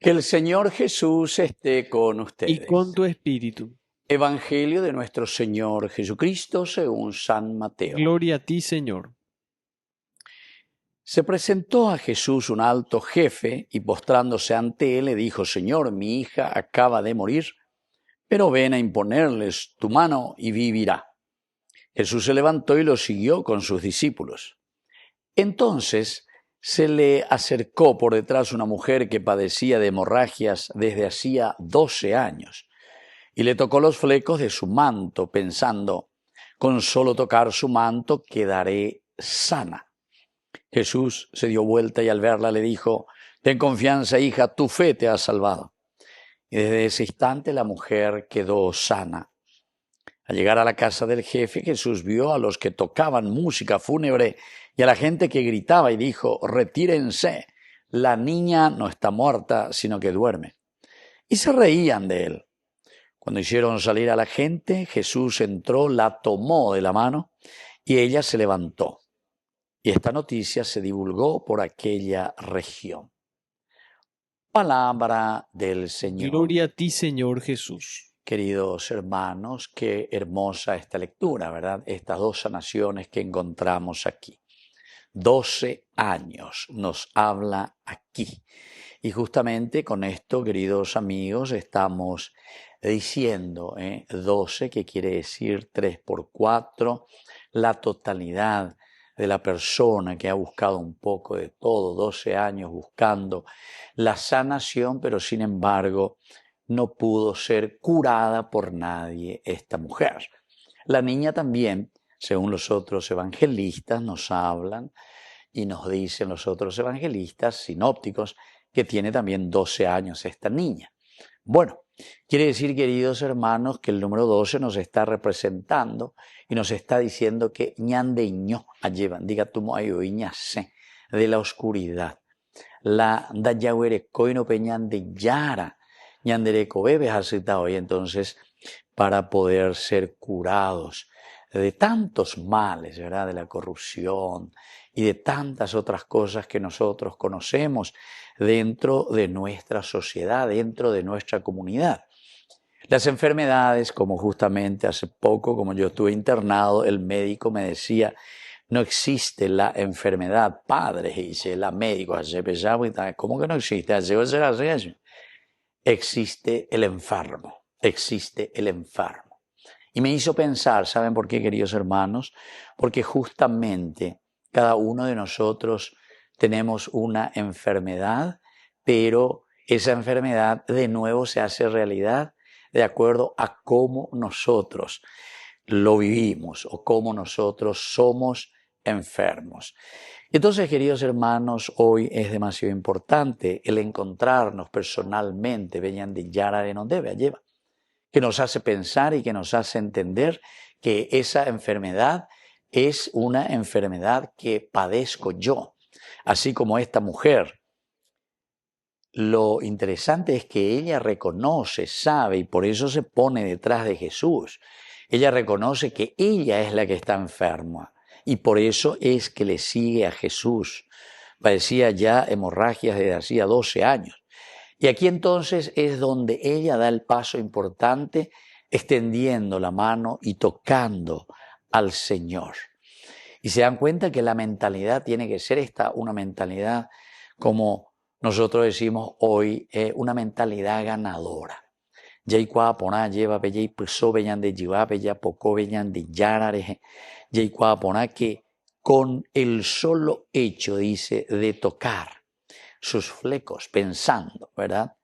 Que el Señor Jesús esté con y ustedes. con tu espíritu. Evangelio de nuestro Señor Jesucristo según San Mateo. Gloria a ti, Señor. Se presentó a Jesús un alto jefe y postrándose ante él le dijo: Señor, mi hija acaba de morir, pero ven a imponerles tu mano y vivirá. Jesús se levantó y lo siguió con sus discípulos. Entonces se le acercó por detrás una mujer que padecía de hemorragias desde hacía 12 años. Y le tocó los flecos de su manto, pensando: con solo tocar su manto quedaré sana. Jesús se dio vuelta y al verla le dijo: ten confianza, hija, tu fe te ha salvado. Y desde ese instante la mujer quedó sana. Al llegar a la casa del jefe, Jesús vio a los que tocaban música fúnebre y a la gente que gritaba y dijo: retírense, la niña no está muerta, sino que duerme. Y se reían de él. Cuando hicieron salir a la gente, Jesús entró, la tomó de la mano y ella se levantó. Y esta noticia se divulgó por aquella región. Palabra del Señor. Gloria a ti, Señor Jesús. Queridos hermanos, qué hermosa esta lectura, ¿verdad? Estas dos sanaciones que encontramos aquí. 12 años nos habla aquí. Y justamente con esto, queridos amigos, estamos diciendo 12, que quiere decir 3 por 4, la totalidad de la persona que ha buscado un poco de todo, 12 años buscando la sanación, pero sin embargo no pudo ser curada por nadie esta mujer. La niña también, según los otros evangelistas, nos hablan y nos dicen los otros evangelistas sinópticos que tiene también 12 años esta niña. Bueno, quiere decir, queridos hermanos, que el número 12 nos está representando y nos está diciendo que ñandeiño llevan, diga tu moayoiñase, de la oscuridad. La dayahuerecoino peñan de yara, ñandereco bebes aceptado hoy entonces para poder ser curados de tantos males, ¿verdad? De la corrupción y de tantas otras cosas que nosotros conocemos dentro de nuestra sociedad, dentro de nuestra comunidad. Las enfermedades, como justamente hace poco, como yo estuve internado, el médico me decía: no existe la enfermedad, padre, y dice la médico, ¿cómo que no existe? Existe el enfermo, existe el enfermo. Y me hizo pensar, ¿saben por qué, queridos hermanos? Porque justamente cada uno de nosotros tenemos una enfermedad, pero esa enfermedad de nuevo se hace realidad de acuerdo a cómo nosotros lo vivimos o cómo nosotros somos enfermos. Entonces, queridos hermanos, hoy es demasiado importante el encontrarnos personalmente, vean de Yara de donde lleva, que nos hace pensar y que nos hace entender que esa enfermedad es una enfermedad que padezco yo, así como esta mujer. Lo interesante es que ella reconoce, sabe, y por eso se pone detrás de Jesús. Ella reconoce que ella es la que está enferma y por eso es que le sigue a Jesús. Padecía ya hemorragias desde hacía 12 años. Y aquí entonces es donde ella da el paso importante, extendiendo la mano y tocando al Señor. Y se dan cuenta que la mentalidad tiene que ser una mentalidad, como nosotros decimos hoy, una mentalidad ganadora. Yaikwa pona lleva pella y puso bellan de jiva pella poco bellan de yarare. Yaikwa pona que con el solo hecho, dice, de tocar sus flecos, pensando, ¿verdad?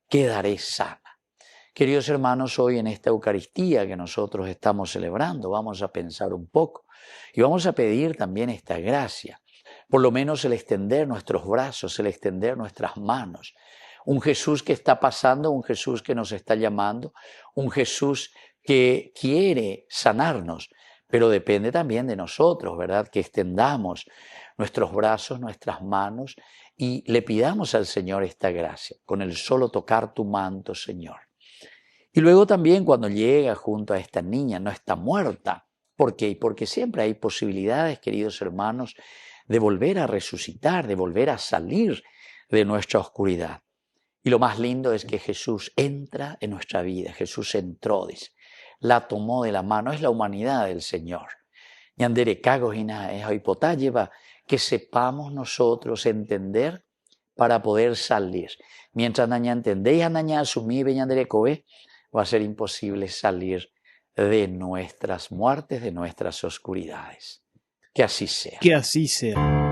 Quedaré sana. Queridos hermanos, hoy en esta Eucaristía que nosotros estamos celebrando, vamos a pensar un poco y vamos a pedir también esta gracia, por lo menos el extender nuestros brazos, el extender nuestras manos. Un Jesús que está pasando, un Jesús que nos está llamando, un Jesús que quiere sanarnos, pero depende también de nosotros, ¿verdad? Que extendamos nuestros brazos, nuestras manos y le pidamos al Señor esta gracia, con el solo tocar tu manto, Señor. Y luego también cuando llega junto a esta niña, no está muerta. ¿Por qué? Porque siempre hay posibilidades, queridos hermanos, de volver a resucitar, de volver a salir de nuestra oscuridad. Y lo más lindo es que Jesús entra en nuestra vida. Jesús entró, dice. La tomó de la mano. Es la humanidad del Señor. Ñandere cagos y nada, es hipotá lleva que sepamos nosotros entender para poder salir. Mientras naña entendéis a naña asumir ñandere coe, va a ser imposible salir de nuestras muertes, de nuestras oscuridades. Que así sea. Que así sea.